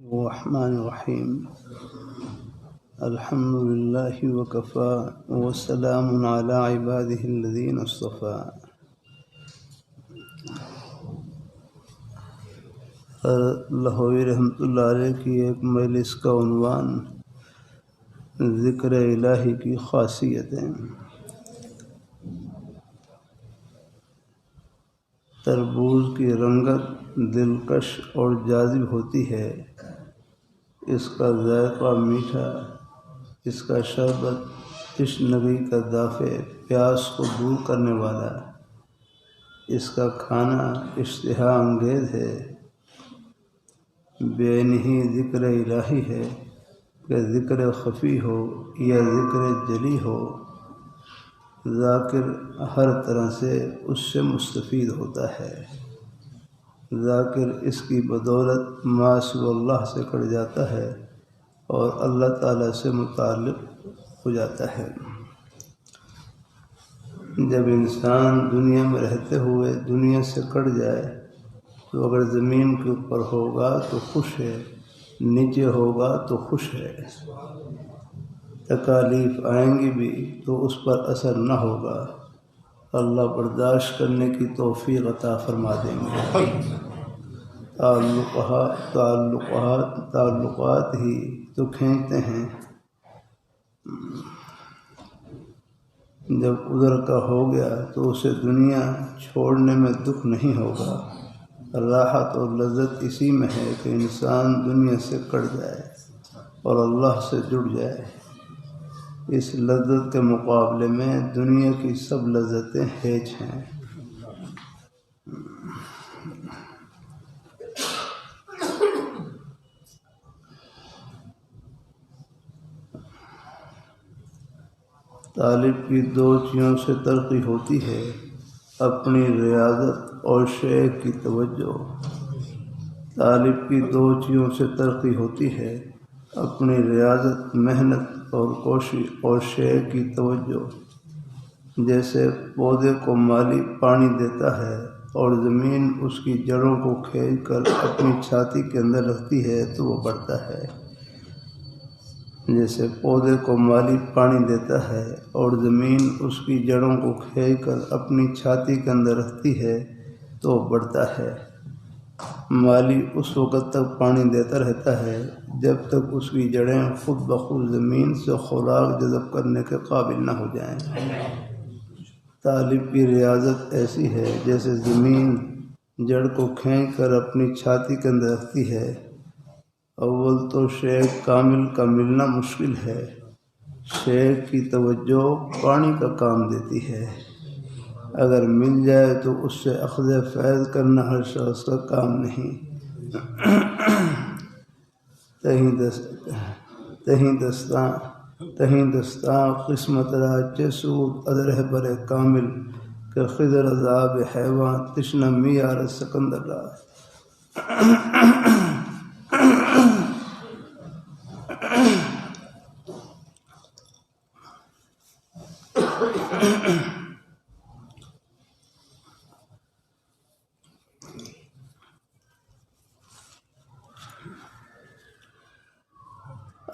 الرحمن الرحیم الحمد للہ وکفا وسلام علی عبادہ الذین اصطفیٰ۔ لہوی رحمۃ اللہ علیہ کی ایک مجلس کا عنوان ذکر الہی کی خاصیتیں۔ تربوز کی رنگت دلکش اور جاذب ہوتی ہے، اس کا ذائقہ میٹھا، اس کا شربت تشنگی کا دافع پیاس کو دور کرنے والا، اس کا کھانا اشتہا انگیز ہے۔ بے نہی ذکر الہی ہے کہ ذکر خفی ہو یا ذکر جلی ہو، ذاکر ہر طرح سے اس سے مستفید ہوتا ہے۔ ذاکر اس کی بدولت ما سوی اللہ سے کٹ جاتا ہے اور اللہ تعالیٰ سے متعلق ہو جاتا ہے۔ جب انسان دنیا میں رہتے ہوئے دنیا سے کٹ جائے تو اگر زمین کے اوپر ہوگا تو خوش ہے، نیچے ہوگا تو خوش ہے۔ تکالیف آئیں گی بھی تو اس پر اثر نہ ہوگا، اللہ برداشت کرنے کی توفیق عطا فرما دیں گے۔ تعلقات ہی تو کھینچتے ہیں، جب ادھر کا ہو گیا تو اسے دنیا چھوڑنے میں دکھ نہیں ہوگا۔ راحت اور لذت اسی میں ہے کہ انسان دنیا سے کٹ جائے اور اللہ سے جڑ جائے۔ اس لذت کے مقابلے میں دنیا کی سب لذتیں ہیچ ہیں۔ طالب کی دو چیزوں سے ترقی ہوتی ہے، اپنی ریاضت اور شیخ کی توجہ۔ طالب کی دو چیزوں سے ترقی ہوتی ہے، اپنی ریاضت محنت اور کوشش اور شیخ کی توجہ۔ جیسے پودے کو مالی پانی دیتا ہے اور زمین اس کی جڑوں کو کھینچ کر اپنی چھاتی کے اندر رکھتی ہے تو وہ بڑھتا ہے۔ جیسے پودے کو مالی پانی دیتا ہے اور زمین اس کی جڑوں کو کھینچ کر اپنی چھاتی کے اندر رکھتی ہے تو وہ بڑھتا ہے۔ مالی اس وقت تک پانی دیتا رہتا ہے جب تک اس کی جڑیں خود بخود زمین سے خوراک جذب کرنے کے قابل نہ ہو جائیں۔ طالب کی ریاضت ایسی ہے جیسے زمین جڑ کو کھینچ کر اپنی چھاتی کے اندر رکھتی ہے۔ اول تو شیخ کامل کا ملنا مشکل ہے، شیخ کی توجہ پانی کا کام دیتی ہے۔ اگر مل جائے تو اس سے اخذ فیض کرنا ہر شخص کا کام نہیں۔ تہیں دستاں قسمت را چے سود ادرہ بر کامل کہ خضر عذاب حیوان تشنہ میار سکندر را۔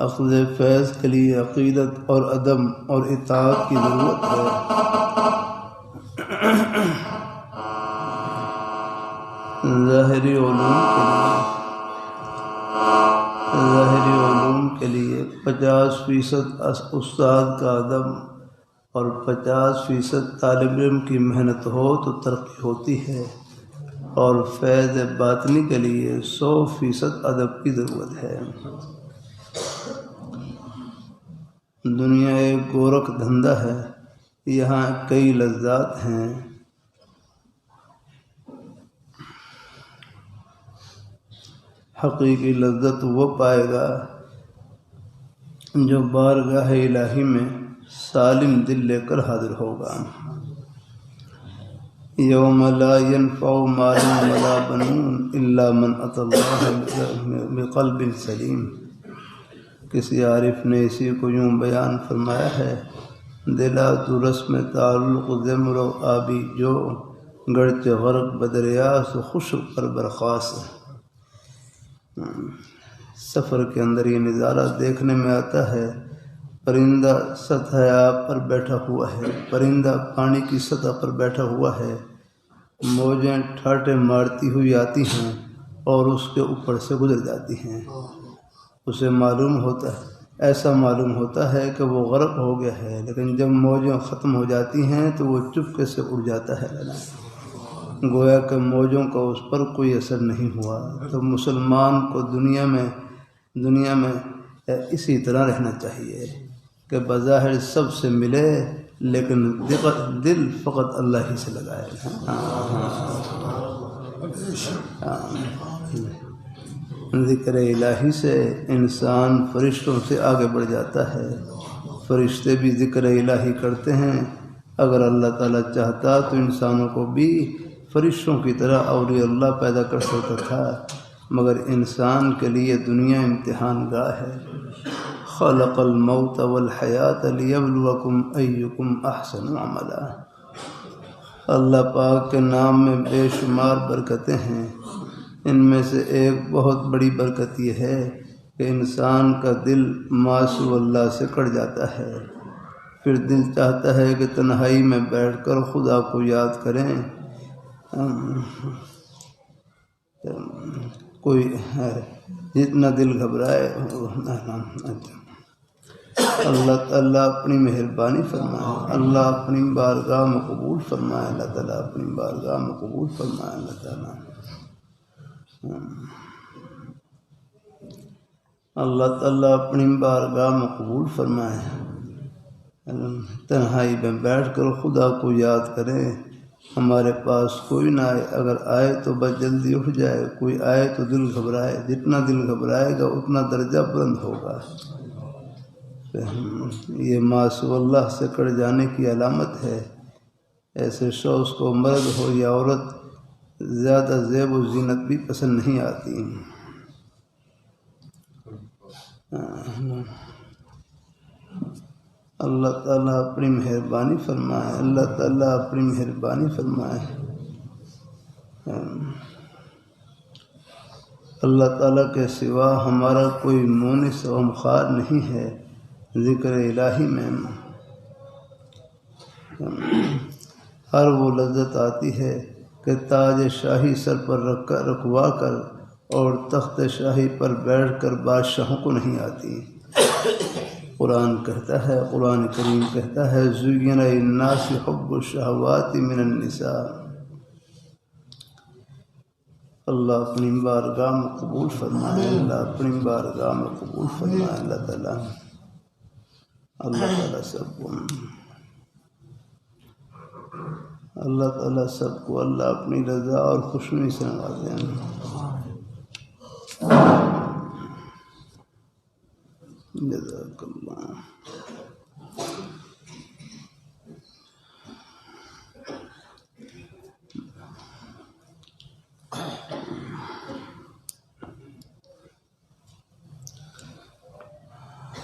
اخذ فیض کے لیے عقیدت اور عدم اور اطاعت کی ضرورت ہے۔ ظاہری علوم کے لیے 50% استاد کا عدم اور 50% طالب علم کی محنت ہو تو ترقی ہوتی ہے، اور فیض باطنی کے لیے 100% ادب کی ضرورت ہے۔ دنیا ایک گورکھ دھندا ہے، یہاں کئی لذات ہیں۔ حقیقی لذت وہ پائے گا جو بارگاہ الہی میں سالم دل لے کر حاضر ہوگا۔ یوم لا ینفع مال ولا بنون الا من اتی اللہ بقلب سلیم۔ کسی عارف نے اسی کو یوں بیان فرمایا ہے، دلا تو رسم تعلق زمر و آبی جو گرچہ غرق بدریاس و خشک پر برخاست۔ سفر کے اندر یہ نظارہ دیکھنے میں آتا ہے، پرندہ سطح آب پر بیٹھا ہوا ہے، پرندہ پانی کی سطح پر بیٹھا ہوا ہے، موجیں ٹھاٹے مارتی ہوئی آتی ہیں اور اس کے اوپر سے گزر جاتی ہیں۔ اسے معلوم ہوتا ہے، ایسا معلوم ہوتا ہے کہ وہ غرق ہو گیا ہے، لیکن جب موجیں ختم ہو جاتی ہیں تو وہ چپکے سے اڑ جاتا ہے، گویا کہ موجوں کا اس پر کوئی اثر نہیں ہوا۔ تو مسلمان کو دنیا میں اسی طرح رہنا چاہیے کہ بظاہر سب سے ملے لیکن دل فقط اللہ ہی سے لگائے۔ ذکر الہی سے انسان فرشتوں سے آگے بڑھ جاتا ہے، فرشتے بھی ذکر الہی کرتے ہیں۔ اگر اللہ تعالیٰ چاہتا تو انسانوں کو بھی فرشتوں کی طرح اولیاء اللہ پیدا کر سکتا تھا، مگر انسان کے لیے دنیا امتحان گاہ ہے۔ خلق الموت والحیات لیبلوکم ایکم احسن عملا۔ اللہ پاک کے نام میں بے شمار برکتیں ہیں، ان میں سے ایک بہت بڑی برکت یہ ہے کہ انسان کا دل معصو اللہ سے کٹ جاتا ہے، پھر دل چاہتا ہے کہ تنہائی میں بیٹھ کر خدا کو یاد کریں۔ کوئی جتنا دل گھبرائے، اللہ تعالیٰ اپنی مہربانی فرمائے، اللہ اپنی بارگاہ میں قبول فرمائے، اللہ تعالیٰ اپنی بارگاہ میں قبول فرمائے، اللہ تعالیٰ اللہ تعالیٰ اپنی بارگاہ میں قبول فرمائے۔ تنہائی میں بیٹھ کر خدا کو یاد کریں۔ ہمارے پاس کوئی نہ آئے، اگر آئے تو بس جلدی اٹھ جائے، کوئی آئے تو دل گھبرائے، جتنا دل گھبرائے گا اتنا درجہ بلند ہوگا۔ یہ معصو اللہ سے کٹ جانے کی علامت ہے۔ ایسے شخص کو مرد ہو یا عورت زیادہ زیب و زینت بھی پسند نہیں آتی۔ اللہ تعالیٰ اپنی مہربانی فرمائے، اللہ تعالیٰ اپنی مہربانی فرمائے۔ اللہ تعالیٰ کے سوا ہمارا کوئی مونس و ہمخوار نہیں ہے۔ ذکر الہی میں ہر وہ لذت آتی ہے کہ تاج شاہی سر پر رکھوا کر اور تخت شاہی پر بیٹھ کر بادشاہوں کو نہیں آتی۔ قرآن کہتا ہے، قرآن کریم کہتا ہے، زُیِّنَ لِلنَّاسِ حُبُّ الشَّهَوَاتِ مِنَ النِّسَاءِ۔ اللہ اپنی بارگاہ میں قبول فرمائے، اللہ اپنی بارگاہ میں قبول فرمائے، اللہ تعالیٰ سب کو اللہ اپنی رضا اور خوشنودی سے نوازے۔ جزاک اللہ۔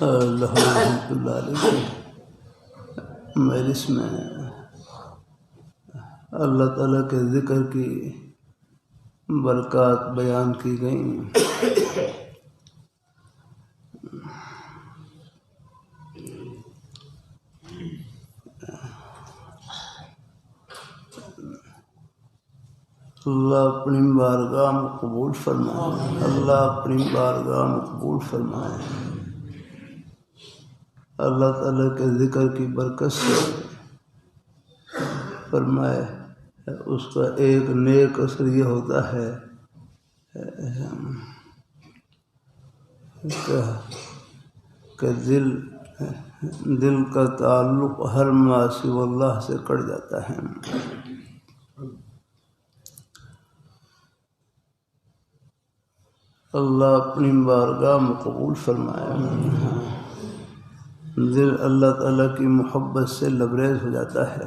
اللہ رحمۃ اللہ علیہ مجلس میں اللہ تعالیٰ کے ذکر کی برکات بیان کی گئیں۔ اللہ اپنی بارگاہ میں قبول فرمائے، اللہ اپنی بارگاہ میں قبول فرمائے۔ اللہ تعالیٰ کے ذکر کی برکت سے فرمائے اس کا ایک نیک اثر یہ ہوتا ہے کہ دل کا تعلق ہر معصی اللہ سے کٹ جاتا ہے۔ اللہ اپنی بارگاہ میں قبول فرمائے۔ دل اللہ تعالیٰ کی محبت سے لبریز ہو جاتا ہے۔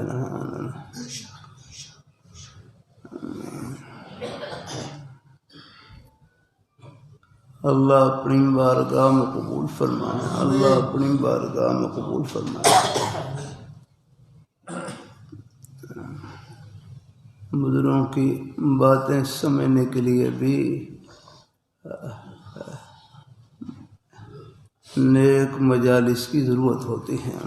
اللہ اپنی بارگاہ میں قبول فرمائے، اللہ اپنی بارگاہ میں قبول فرمائے۔ بزرگوں کی باتیں سمجھنے کے لیے بھی نیک مجالس کی ضرورت ہوتی ہے۔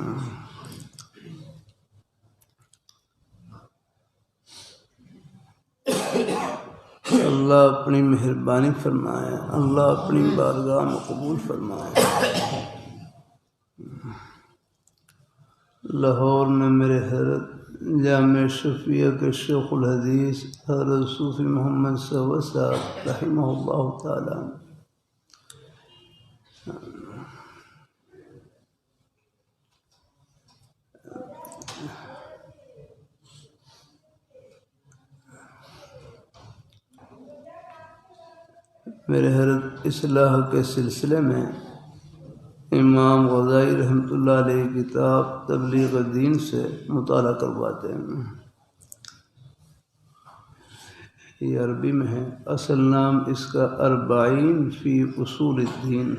اللہ اپنی مہربانی فرمائے، اللہ اپنی بارگاہ میں قبول فرمائے۔ لاہور میں میرے حضرت جامع شفیع کے شیخ الحدیث حضرت صوفی محمد صاحب صاحب رحمہ اللہ تعالی میرے حضرت اصلاح کے سلسلے میں امام غزالی رحمۃ اللہ علیہ کتاب تبلیغ دین سے مطالعہ کرواتے ہیں۔ یہ عربی میں ہے، اصل نام اس کا اربعین فی اصول الدین۔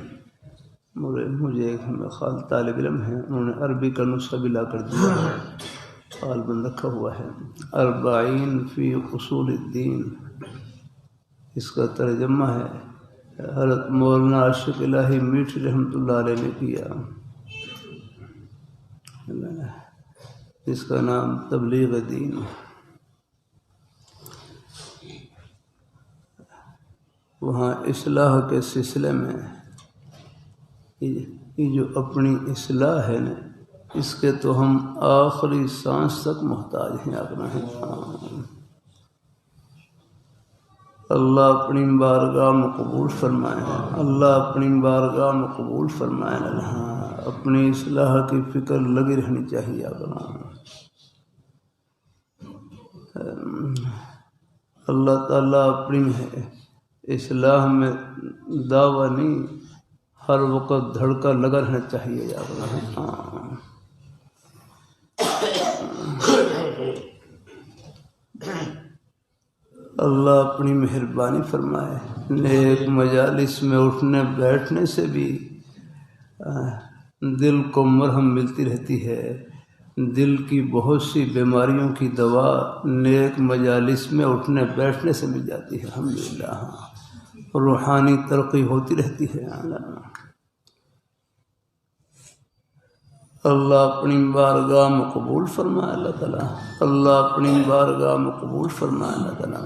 مجھے ایک خال طالب علم ہیں، انہوں نے عربی کا نسخہ بھی لا کر دیا ہے، غالباً رکھا ہوا ہے، اربعین فی اصول الدین۔ اس کا ترجمہ ہے حضرت مولانا عاشق الہی میٹھ رحمۃ اللہ علیہ نے کیا۔ اس کا نام تبلیغ دین۔ وہاں اصلاح کے سلسلے میں یہ جو اپنی اصلاح ہے نا، اس کے تو ہم آخری سانس تک محتاج ہیں اپنا ہے۔ اللہ اپنی بارگاہ میں قبول فرمائے، اللہ اپنی بارگاہ میں قبول فرمائے۔ اپنی اصلاح کی فکر لگی رہنی چاہیے اپنا۔ اللہ تعالیٰ اپنی اصلاح میں دعویٰ نہیں، ہر وقت دھڑکا لگا رہنا چاہیے اپنا۔ اللہ اپنی مہربانی فرمائے۔ نیک مجالس میں اٹھنے بیٹھنے سے بھی دل کو مرہم ملتی رہتی ہے۔ دل کی بہت سی بیماریوں کی دوا نیک مجالس میں اٹھنے بیٹھنے سے مل جاتی ہے الحمدللہ۔ روحانی ترقی ہوتی رہتی ہے۔ اللہ اپنی بارگاہ میں قبول فرمائے اللہ تعالیٰ، اللہ اپنی بارگاہ میں قبول فرمائے اللہ تعالیٰ۔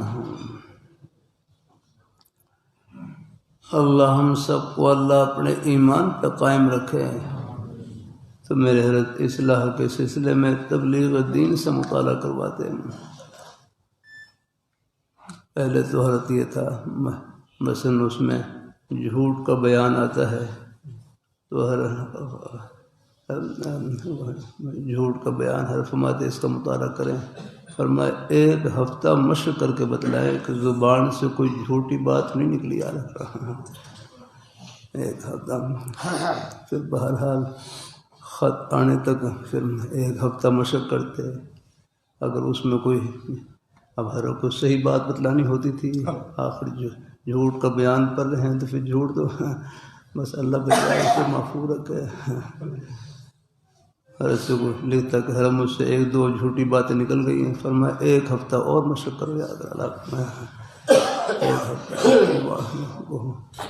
اللہ ہم سب کو اللہ اپنے ایمان پہ قائم رکھے۔ تو میرے حضرت اصلاح کے سلسلے میں تبلیغ دین سے مطالعہ کرواتے ہیں۔ پہلے تو حضرت یہ تھا، مثلاً اس میں جھوٹ کا بیان آتا ہے تو جھوٹ کا بیان ہر فرماتے اس کا مطالعہ کریں۔ فرمائے ایک ہفتہ مشق کر کے بتلائیں کہ زبان سے کوئی جھوٹی بات نہیں نکلی آ رہا۔ ایک ہفتہ، پھر بہرحال خط آنے تک پھر ایک ہفتہ مشق کرتے، اگر اس میں کوئی اب ہر کو صحیح بات بتلانی ہوتی تھی، آخر جھوٹ کا بیان کر رہے ہیں تو پھر جھوٹ تو بس اللہ بچائے سے محفوظ رکھے۔ حضرت سے کو لکھتا کہ حضرت مجھ سے ایک دو جھوٹی باتیں نکل گئی ہیں، فرمایا ایک ہفتہ اور مشق کرو یاد اللہ، ایک ہفتہ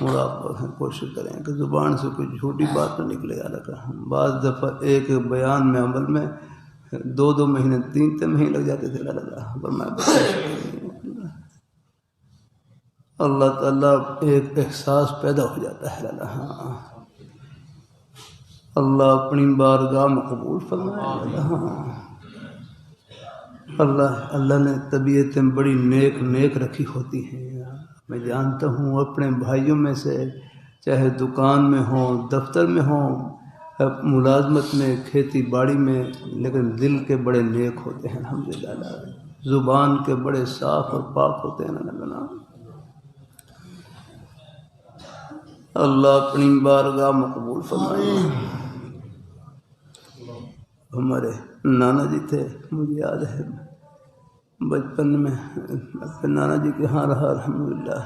مراقبہ کوشش کریں کہ زبان سے کوئی جھوٹی بات نہ نکلے یاد رکھا۔ بعض دفعہ ایک بیان میں عمل میں 2 مہینے 3 مہینے لگ جاتے تھے اللہ تعالیٰ ایک احساس پیدا ہو جاتا ہے۔ اللہ اپنی بارگاہ میں قبول فرمائے۔ اللہ نے طبیعتیں بڑی نیک رکھی ہوتی ہیں۔ میں جانتا ہوں اپنے بھائیوں میں سے، چاہے دکان میں ہوں، دفتر میں ہوں، ملازمت میں، کھیتی باڑی میں، لیکن دل کے بڑے نیک ہوتے ہیں الحمدللہ، زبان کے بڑے صاف اور پاک ہوتے ہیں۔ اللہ اپنی بارگاہ میں قبول فرمائے۔ ہمارے نانا جی تھے، مجھے یاد ہے بچپن میں اپنے نانا جی کے ہاں رہا الحمدللہ۔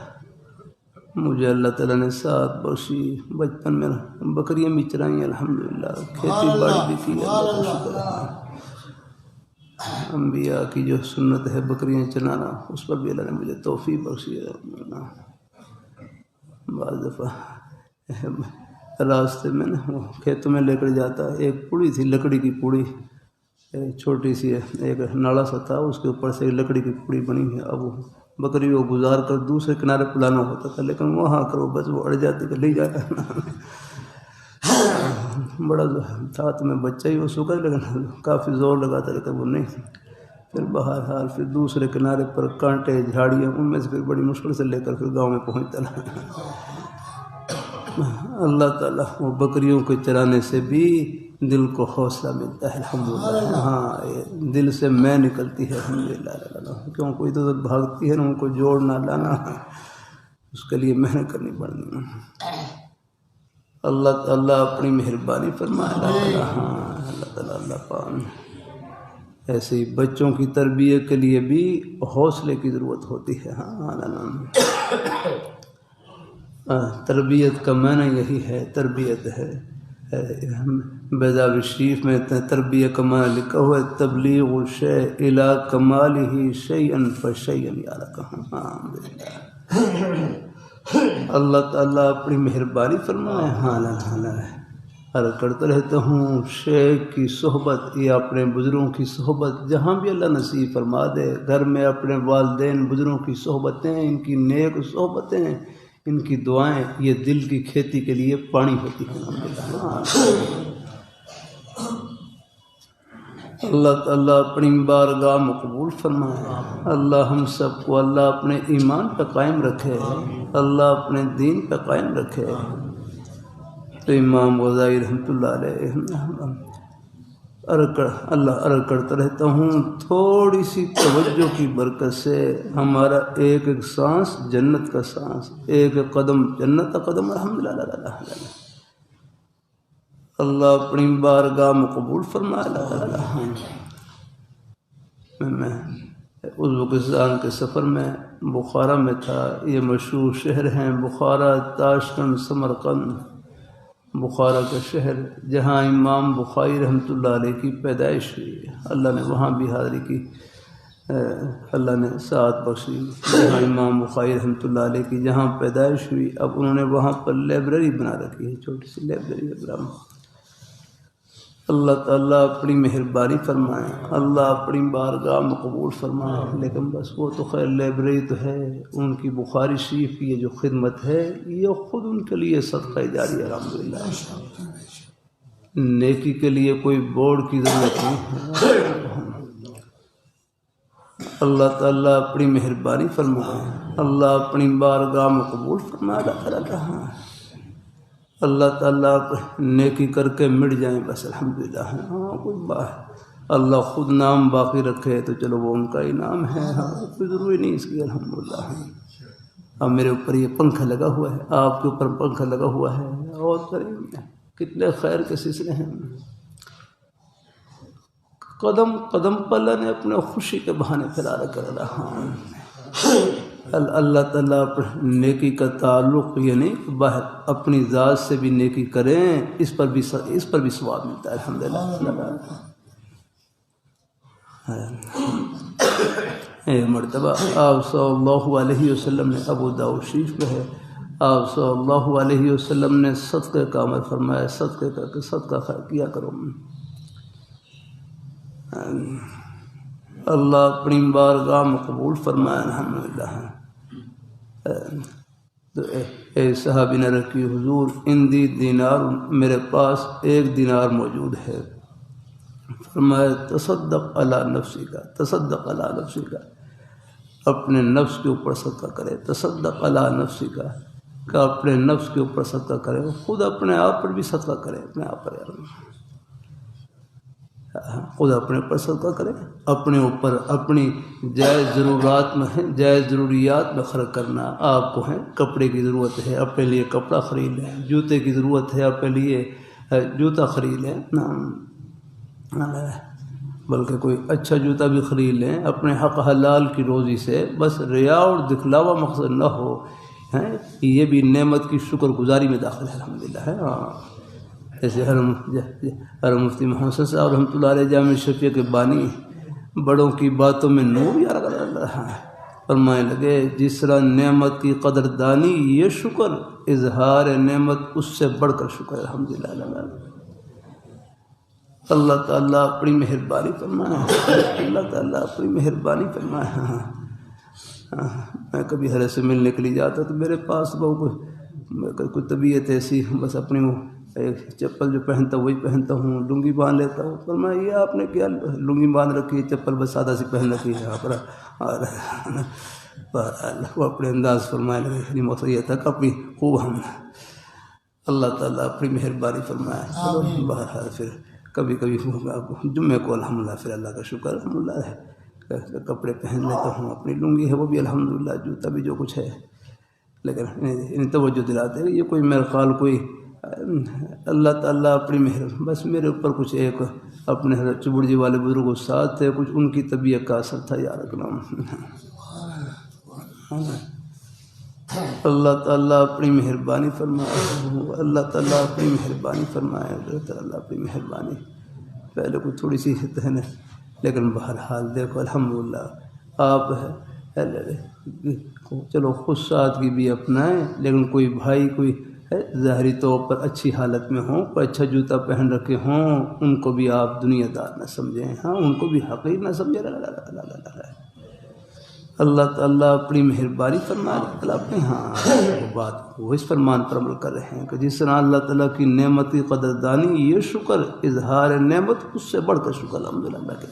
مجھے اللہ تعالیٰ نے ساتھ بخشی، بچپن میں بکریاں بھی چرائیں الحمدللہ، کھیتی باڑی بھی کی، اللہ کا شکر ہے۔ انبیاء کی جو سنت ہے بکریاں چلانا، اس پر بھی اللہ نے مجھے توفیق بخشی ہے۔ بعض دفعہ راستے میں نا کھیتوں میں لے کر جاتا، ایک پوڑی تھی لکڑی کی پوڑی، چھوٹی سی ایک نالا سا تھا، اس کے اوپر سے ایک لکڑی کی پوڑی بنی ہے۔ اب بکری کو گزار کر دوسرے کنارے پلانا ہوتا تھا، لیکن وہاں کر وہ بس وہ اڑ جاتی کہ لے جایا بڑا تھا تو میں بچہ ہی وہ سکا، لیکن کافی زور لگا تھا، لیکن وہ نہیں۔ پھر بہرحال پھر دوسرے کنارے پر کانٹے جھاڑیاں، ان میں سے پھر بڑی مشکل سے لے کر پھر گاؤں میں پہنچتا رہا۔ اللہ تعالیٰ وہ بکریوں کے چرانے سے بھی دل کو حوصلہ ملتا ہے الحمدللہ۔ ہاں دل سے میں نکلتی ہے الحمدللہ، کیوں کوئی تو بھاگتی ہے نا، ان کو جوڑنا لانا اس کے لیے محنت کرنی پڑنی۔ اللہ تعالیٰ اپنی مہربانی فرمائے، اللہ تعالیٰ ہاں اللہ تعالیٰ اللہ پاک ایسے ہی بچوں کی تربیت کے لیے بھی حوصلے کی ضرورت ہوتی ہے۔ ہاں تربیت کا معنی یہی ہے، تربیت ہے۔ بیضاوی شریف میں تربیت کا معنی لکھا ہوا ہے، تبلیغ الشیء الی کمالہ شیئا فشیئا یا لکہ۔ اللہ تعالیٰ اپنی مہربانی فرمائے۔ ہاں عرض کرتا رہتا ہوں، شیخ کی صحبت یا اپنے بزرگوں کی صحبت جہاں بھی اللہ نصیب فرما دے، گھر میں اپنے والدین بزرگوں کی صحبتیں، ان کی نیک صحبتیں، ان کی دعائیں، یہ دل کی کھیتی کے لیے پانی ہوتی ہے۔ اللہ تعالیٰ اپنی بارگاہ مقبول فرمائے۔ اللہ ہم سب کو اللہ اپنے ایمان پہ قائم رکھے، اللہ اپنے دین پہ قائم رکھے۔ تو امام غزالی رحمۃ اللہ علیہ اللہ عرض کرتا رہتا ہوں، تھوڑی سی توجہ کی برکت سے ہمارا ایک ایک سانس جنت کا سانس، ایک ایک قدم جنت کا قدم الحمدللہ۔ اللہ اپنی بارگاہ مقبول فرمائے۔ میں ازبکستان کے سفر میں بخارا میں تھا، یہ مشہور شہر ہیں بخارا، تاشقند، سمرقند، بخارا کا شہر جہاں امام بخاری رحمۃ اللہ علیہ کی پیدائش ہوئی۔ اللہ نے وہاں بھی حاضری کی، اللہ نے سعادت بخشی۔ جہاں امام بخاری رحمۃ اللہ علیہ کی جہاں پیدائش ہوئی، اب انہوں نے وہاں پر لائبریری بنا رکھی ہے، چھوٹی سی لائبریری ہے۔ اللہ تعالیٰ اپنی مہربانی فرمائے، اللہ اپنی بارگاہ مقبول فرمائے۔ لیکن بس وہ تو خیر لائبریری تو ہے، ان کی بخاری شریف کی یہ جو خدمت ہے یہ خود ان کے لیے صدقہ جاری ہے الحمدللہ۔ نیکی کے لیے کوئی بورڈ کی ضرورت نہیں ہے۔ اللہ تعالیٰ اپنی مہربانی فرمائے، اللہ اپنی بارگاہ مقبول فرمائے۔ اللہ تعالیٰ نیکی کر کے مٹ جائیں بس الحمدللہ۔ ہاں کوئی بات اللہ خود نام باقی رکھے تو چلو وہ ان کا ہی نام ہے، ہاں کوئی ضروری نہیں اس کی الحمدللہ۔ اب میرے اوپر یہ پنکھا لگا ہوا ہے، آپ کے اوپر پنکھا لگا ہوا ہے، اور کتنے خیر کے سلسلے ہیں۔ قدم قدم پر اللہ نے اپنے خوشی کے بہانے پھیلا کر رہا۔ اللہ تعالیٰ نیکی کا تعلق یہ نہیں، باہر اپنی ذات سے بھی نیکی کریں، اس پر بھی ثواب ملتا ہے الحمدللہ۔ ایک مرتبہ آپ صلی اللہ علیہ وسلم نے، ابو داؤد شریف میں ہے، آپ صلی اللہ علیہ وسلم نے صدقے کا امر فرمایا، صدقے کر کے صدقہ خیر کیا کرو۔ اللہ اپنی بارگاہ مقبول فرمائے الحمدللہ۔ تو اے صحابی نے رکھی، حضور اندی دینار، میرے پاس 1 دینار موجود ہے۔ فرمایا تصدق علی نفسی کا، تصدق علی نفسی کا، اپنے نفس کے اوپر صدقہ کرے، تصدق علی نفسی کا، کہ اپنے نفس کے اوپر صدقہ کرے، خود اپنے آپ پر بھی صدقہ کرے، اپنے آپ پر خود اپنے اوپر صدقہ کرے، اپنے اوپر اپنی جائز ضرورات میں ہے، جائز ضروریات میں خرچ کرنا۔ آپ کو ہے کپڑے کی ضرورت ہے، اپنے لیے کپڑا خرید لیں، جوتے کی ضرورت ہے، اپنے لیے جوتا خرید لیں، بلکہ کوئی اچھا جوتا بھی خرید لیں اپنے حق حلال کی روزی سے، بس ریا اور دکھلاوا مقصد نہ ہو، یہ بھی نعمت کی شکر گزاری میں داخل ہے الحمدللہ۔ ایسے ہر مفتی محمد صاحب رحمۃ اللہ علیہ جامع شفیع کے بانی، بڑوں کی باتوں میں نور یا رہا ہے، فرمائے لگے جس طرح نعمت کی قدردانی یہ شکر، اظہار نعمت اس سے بڑھ کر شکر۔ الحمدللہ۔ اللہ تعالیٰ اپنی مہربانی فرمائے، اللہ تعالیٰ اپنی مہربانی فرمائے۔ میں کبھی ہرے سے ملنے کے لیے جاتا تو میرے پاس وہ کوئی طبیعت ایسی، بس اپنی وہ ایک چپل جو پہنتا وہی پہنتا ہوں، لنگی باندھ لیتا ہوں۔ فرمایا یہ آپ نے کیا لنگی باندھ رکھی ہے، چپل بس سادہ سی پہن رکھی ہے آپ، اور وہ اپنے انداز فرمائے لگے۔ مقصد یہ تھا کہ اپنی خوب ہم اللہ تعالیٰ اپنی مہربانی فرمائے۔ بہرحال پھر کبھی کبھی جمعے کو الحمدللہ پھر اللہ کا شکر الحمدللہ ہے، کپڑے پہن لیتا ہوں، اپنی لنگی ہے وہ بھی الحمدللہ، جوتا بھی جو کچھ ہے، لیکن ان توجہ دلاتے ہیں یہ کوئی میرے خیال کوئی اللہ تعالیٰ اپنی بس میرے اوپر کچھ ایک اپنے حضرت چبڑ جی والے بزرگوں ساتھ تھے، کچھ ان کی طبیعت کا اثر تھا یا رکھنا۔ اللہ تعالیٰ اپنی مہربانی فرمائے، اللہ تعالیٰ اپنی مہربانی فرمائے، اللہ تعالیٰ اپنی مہربانی۔ پہلے کوئی تھوڑی سی ہے لیکن بہرحال دیکھو الحمدللہ آپ چلو خود سادگی بھی اپنائیں، لیکن کوئی بھائی کوئی ظاہری طور پر اچھی حالت میں ہوں، کوئی اچھا جوتا پہن رکھے ہوں، ان کو بھی آپ دنیا دار نہ سمجھیں، ہاں ان کو بھی حقیر نہ سمجھیں۔ اللہ تعالیٰ اپنی مہربانی فرما تعالیٰ اپنے وہ بات وہ اس فرمان پر عمل کر رہے ہیں کہ جس طرح اللہ تعالیٰ کی نعمت کی قدردانی یہ شکر، اظہار نعمت اس سے بڑھ کر شکر الحمدللہ کے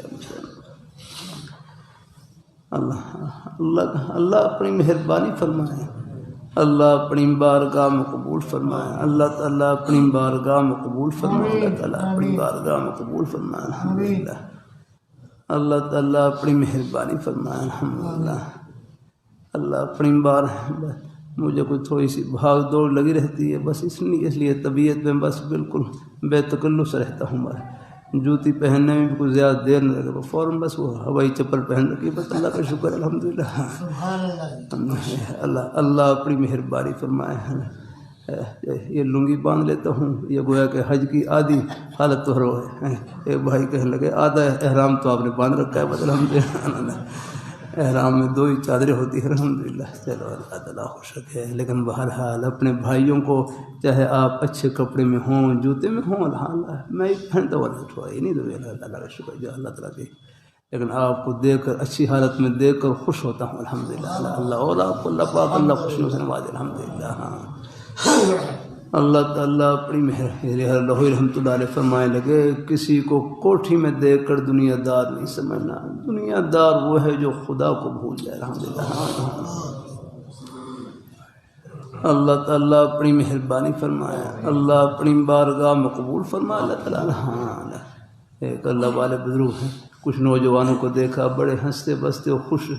اللہ اپنی مہربانی فرمائے، اللہ اپنی بارگاہ میں قبول فرمائے، اللہ تعالیٰ اپنی بارگاہ میں قبول فرمائے، اللہ تعالیٰ اپنی بارگاہ میں قبول فرمائے الحمدللہ، اللہ تعالیٰ اپنی مہربانی فرمائے الحمدللہ۔ اللہ اپنی بار مجھے کوئی تھوڑی سی بھاگ دوڑ لگی رہتی ہے، بس اس لیے طبیعت میں بس بالکل بے تکلف سے رہتا ہوں، جوتی پہننے میں بھی کوئی زیادہ دیر نہ لگے، فوراً بس وہ ہوائی چپل پہن رکھی، بس اللہ کا شکر الحمدللہ۔ اللہ اپنی مہربانی فرمائے۔ یہ لنگی باندھ لیتا ہوں، یہ گویا کہ حج کی آدھی حالت تو ہے۔ ایک بھائی کہنے لگے آدھا احرام تو آپ نے باندھ رکھا ہے، بس الحمدللہ احرام میں 2 ہی چادریں ہوتی ہیں الحمدللہ۔ چلو اللہ تعالیٰ خوش رکھے، لیکن بہرحال اپنے بھائیوں کو چاہے آپ اچھے کپڑے میں ہوں، جوتے میں ہوں، الحمدللہ میں ہی پہنتا ہوا یہ نہیں دوں، اللہ تعالیٰ کا شکر جو اللہ تعالیٰ کی، لیکن آپ کو دیکھ کر اچھی حالت میں دیکھ کر خوش ہوتا ہوں الحمدللہ۔ اللہ اور آپ کو اللہ پاک اللہ خوشیوں سے نوازے الحمدللہ۔ ہاں اللہ تعالیٰ اپنی لاہور رحمۃ اللہ علیہ فرمائے لگے کسی کو کوٹھی میں دیکھ کر دنیا دار نہیں سمجھنا، دنیا دار وہ ہے جو خدا کو بھول جائے الحمدللہ۔ اللہ تعالیٰ اپنی مہربانی فرمائے، اللہ اپنی بارگاہ میں قبول فرمائے، اللہ تعالیٰ۔ ہاں ایک اللہ والے بزرگ ہیں، کچھ نوجوانوں کو دیکھا بڑے ہنستے بستے اور خوش،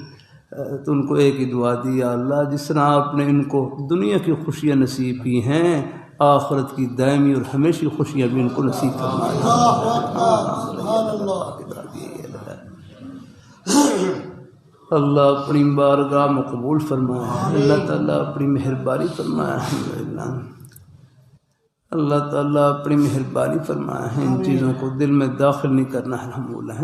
تو ان کو ایک ہی دعا دی، یا اللہ جس طرح آپ نے ان کو دنیا کی خوشیاں نصیب کی ہیں، آخرت کی دائمی اور ہمیشہ خوشیاں بھی ان کو نصیب فرمائے۔ اللہ اپنی بارگاہ میں قبول فرمائے، اللہ تعالیٰ اپنی مہربانی فرمائے الحمدللہ۔ اللہ تعالیٰ اپنی مہربانی فرمائے، ان چیزوں کو دل میں داخل نہیں کرنا ہے الحمدللہ۔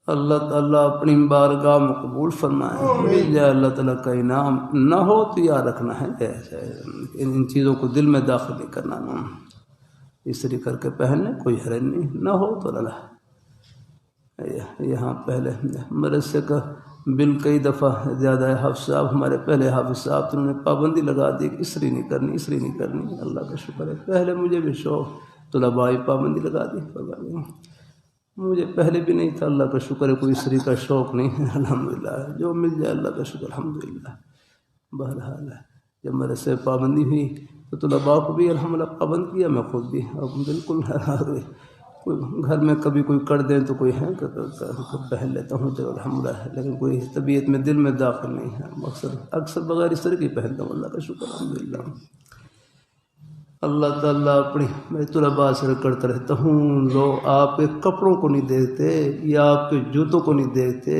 اللہ تعالیٰ اپنی بارگاہ میں قبول فرمائے، یا اللہ تعالیٰ کا انعام نہ ہو تو یاد رکھنا ہے ان چیزوں کو دل میں داخل نہیں کرنا، اس طرح کر کے پہننے کوئی حرج نہیں، نہ ہو تو اللہ۔ یہاں پہلے مدرسے کا بل کئی دفعہ زیادہ ہے، حافظ صاحب ہمارے پہلے حافظ صاحب تو انہوں نے پابندی لگا دی کہ اسری نہیں کرنی، اسری نہیں کرنی۔ اللہ کا شکر ہے، پہلے مجھے بھی شوق طلباء پابندی لگا دی، مجھے پہلے بھی نہیں تھا، اللہ کا شکر ہے کوئی اسری کا شوق نہیں ہے الحمدللہ، جو مل جائے اللہ کا شکر الحمدللہ۔ بہرحال جب مدرسے پابندی ہوئی تو طلباء کو بھی الحمدللہ پابند کیا، میں خود بھی اب بالکل کوئی گھر میں کبھی کوئی کر دیں تو کوئی ہے پہن لیتا ہوں چلو الحمدللہ، لیکن کوئی طبیعت میں دل میں داخل نہیں ہے، اکثر بغیر اس طرح کی پہنتا ہوں، اللہ کا شکر الحمدللہ۔ اللہ تعالیٰ اپنی میں طلباء سے کرتا رہتا ہوں، لوگ آپ کے کپڑوں کو نہیں دیکھتے، یا آپ کے جوتوں کو نہیں دیکھتے،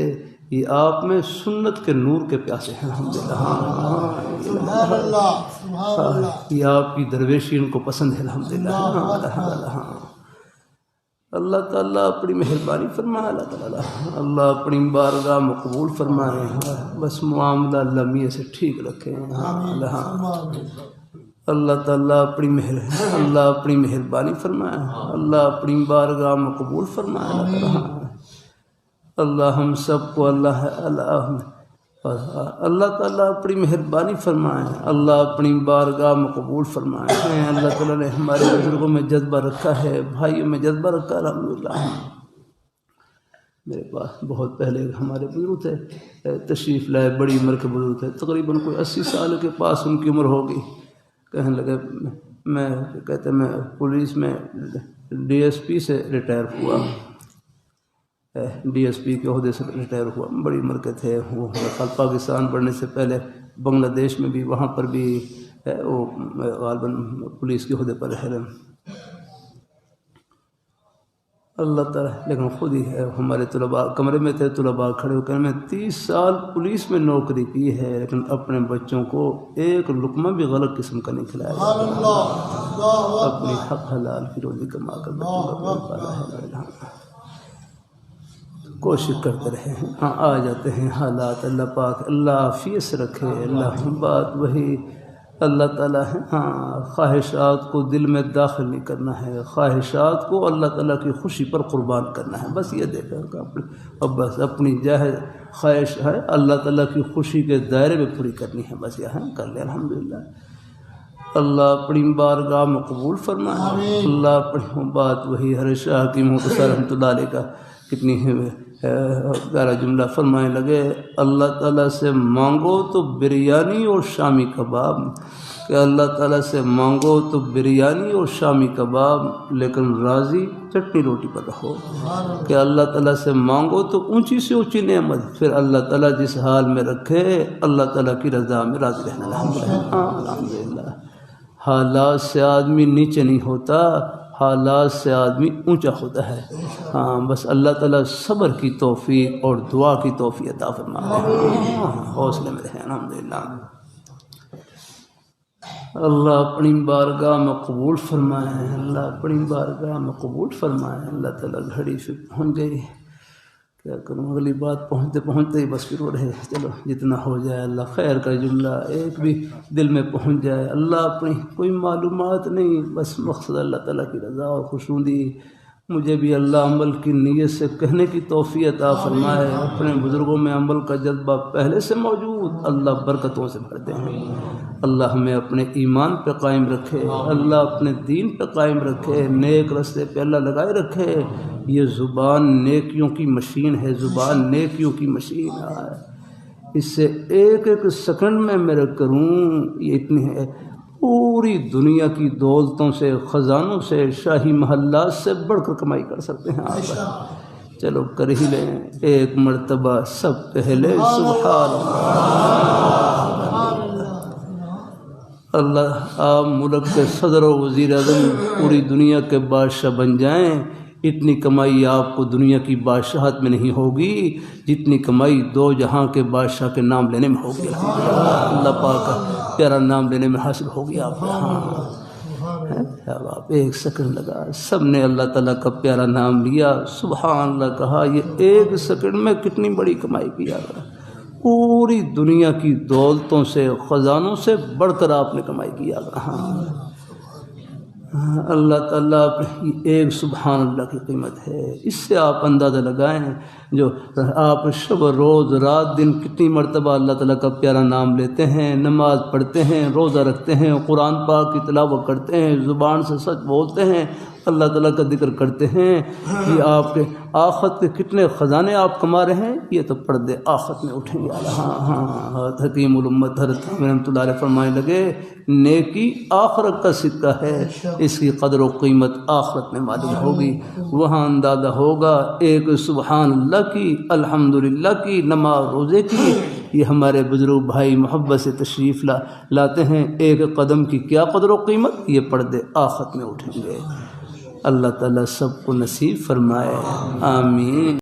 یہ آپ میں سنت کے نور کے پیاسے ہیں الحمدللہ۔ یہ آپ کی درویشی ان کو پسند ہے الحمدللہ۔ اللہ تعالیٰ اپنی مہربانی فرمائے، اللہ اپنی بارگاہ میں قبول فرمائے، بس معاملہ اللہ میاں سے ٹھیک رکھے۔ اللہ تعالیٰ اللہ اپنی مہربانی فرمائے، اللہ اپنی بارگاہ میں قبول فرمائے۔ اللہ ہم سب کو اللہ تعالیٰ اپنی مہربانی فرمائے، اللہ اپنی بارگاہ میں قبول فرمائے۔ اللہ تعالیٰ نے ہمارے بزرگوں میں جذبہ رکھا ہے، بھائیوں میں جذبہ رکھا ہے، الحمدللہ۔ میرے پاس بہت پہلے ہمارے بزرگ تھے، تشریف لائے، بڑی عمر کے بزرگ تھے، تقریباً کوئی 80 سال کے پاس ان کی عمر ہوگی۔ کہنے لگے میں پولیس میں DSP سے ریٹائر ہوا، DSP کے عہدے سے ریٹائر ہوا، بڑی عمر کے تھے وہ۔ پاکستان بڑھنے سے پہلے بنگلہ دیش میں بھی، وہاں پر بھی وہ غالباً پولیس کے عہدے پر رہے۔ اللہ تعالیٰ لیکن خود ہی ہے، ہمارے طلباء کمرے میں تھے، طلباء کھڑے ہو کر میں 30 سال پولیس میں نوکری کی ہے، لیکن اپنے بچوں کو ایک لقمہ بھی غلط قسم کا نہیں کھلایا، اپنی حق حلال کی روزی کما کر بچوں کا پالا ہے۔ کوشش کرتے رہے ہیں، ہاں آ جاتے ہیں حالات، اللہ پاک اللہ عافیت سے رکھے۔ اللہ بات وہی اللہ تعالیٰ ہے، ہاں خواہشات کو دل میں داخل نہیں کرنا ہے، خواہشات کو اللہ تعالیٰ کی خوشی پر قربان کرنا ہے، بس یہ دیکھا کہ اب بس اپنی جاہز خواہش ہے اللہ تعالیٰ کی خوشی کے دائرے میں پوری کرنی ہے، بس یہ کر لیں الحمدللہ۔ اللہ اپنی بارگاہ میں قبول فرمائے۔ اللہ اپنی بات وہی ہر شاہ کی مختصر رحمۃ اللہ علیہ کا کتنی پیارا جملہ فرمائے لگے، اللہ تعالیٰ سے مانگو تو بریانی اور شامی کباب، کہ اللہ تعالیٰ سے مانگو تو بریانی اور شامی کباب، لیکن راضی چٹنی روٹی پر رہو۔ کہ اللہ تعالیٰ سے مانگو تو اونچی سے اونچی نعمت، پھر اللہ تعالیٰ جس حال میں رکھے اللہ تعالیٰ کی رضا میں راضی رہنا۔ الحمدللہ حالات سے آدمی نیچے نہیں ہوتا، حالات سے آدمی اونچا ہوتا ہے۔ ہاں بس اللہ تعالیٰ صبر کی توفیق اور دعا کی توفیق عطا فرمائے، حوصلے میں رہیں الحمدللہ۔ اللہ اپنی بارگاہ میں قبول فرمائے، اللہ اپنی بارگاہ میں قبول فرمائے۔ اللہ تعالیٰ گھڑی سے پہنچ گئی، کیا کروں اگلی بات پہنچتے پہنچتے ہی بس پھر وہ رہے، چلو جتنا ہو جائے اللہ خیر کا جملہ ایک بھی دل میں پہنچ جائے، اللہ اپنی کوئی معلومات نہیں، بس مقصد اللہ تعالیٰ کی رضا اور خوشنودی۔ مجھے بھی اللہ عمل کی نیت سے کہنے کی توفیق عطا فرمائے۔ اپنے بزرگوں میں عمل کا جذبہ پہلے سے موجود، اللہ برکتوں سے بھرتے ہیں۔ اللہ ہمیں اپنے ایمان پہ قائم رکھے، اللہ اپنے دین پہ قائم رکھے، نیک رستے پہ اللہ لگائے رکھے۔ یہ زبان نیکیوں کی مشین ہے، زبان نیکیوں کی مشین ہے، اس سے ایک ایک سیکنڈ میں میرے کروں، یہ اتنی ہے پوری دنیا کی دولتوں سے، خزانوں سے، شاہی محلات سے بڑھ کر کمائی کر سکتے ہیں آپ۔ چلو کر ہی لیں ایک مرتبہ سب پہلے سبحان اللہ۔ آپ ملک کے صدر و وزیر اعظم پوری دنیا کے بادشاہ بن جائیں، اتنی کمائی آپ کو دنیا کی بادشاہت میں نہیں ہوگی جتنی کمائی دو جہاں کے بادشاہ کے نام لینے میں ہوگی۔ اللہ پاک کا پیارا نام لینے میں حاصل ہوگی آپ کو۔ اب آپ ایک سیکنڈ لگا، سب نے اللہ تعالیٰ کا پیارا نام لیا، سبحان اللہ کہا، یہ ایک سیکنڈ میں کتنی بڑی کمائی کی آپ نے، پوری دنیا کی دولتوں سے، خزانوں سے بڑھ کر آپ نے کمائی کی آپ نے۔ اللہ تعالیٰ ایک سبحان اللہ کی قیمت ہے، اس سے آپ اندازہ لگائیں جو آپ شب روز رات دن کتنی مرتبہ اللہ تعالیٰ کا پیارا نام لیتے ہیں، نماز پڑھتے ہیں، روزہ رکھتے ہیں، قرآن پاک کی تلاوت کرتے ہیں، زبان سے سچ بولتے ہیں، اللہ تعالیٰ کا ذکر کرتے ہیں، یہ آپ کے آخرت کے کتنے خزانے آپ کما رہے ہیں، یہ تو پردے آخرت میں اٹھیں گے۔ ہاں حکیم الامت حضرت رحمۃ اللہ علیہ فرمانے لگے، نیکی آخرت کا سکہ ہے، اس کی قدر و قیمت آخرت میں معلوم ہوگی، وہاں اندازہ ہوگا ایک سبحان اللہ کی، الحمدللہ کی، نماز روزے کی۔ یہ ہمارے بزرگ بھائی محبت سے تشریف لاتے ہیں، ایک قدم کی کیا قدر و قیمت، یہ پردے آخرت میں اٹھیں گے۔ اللہ تعالیٰ سب کو نصیب فرمائے، آمین۔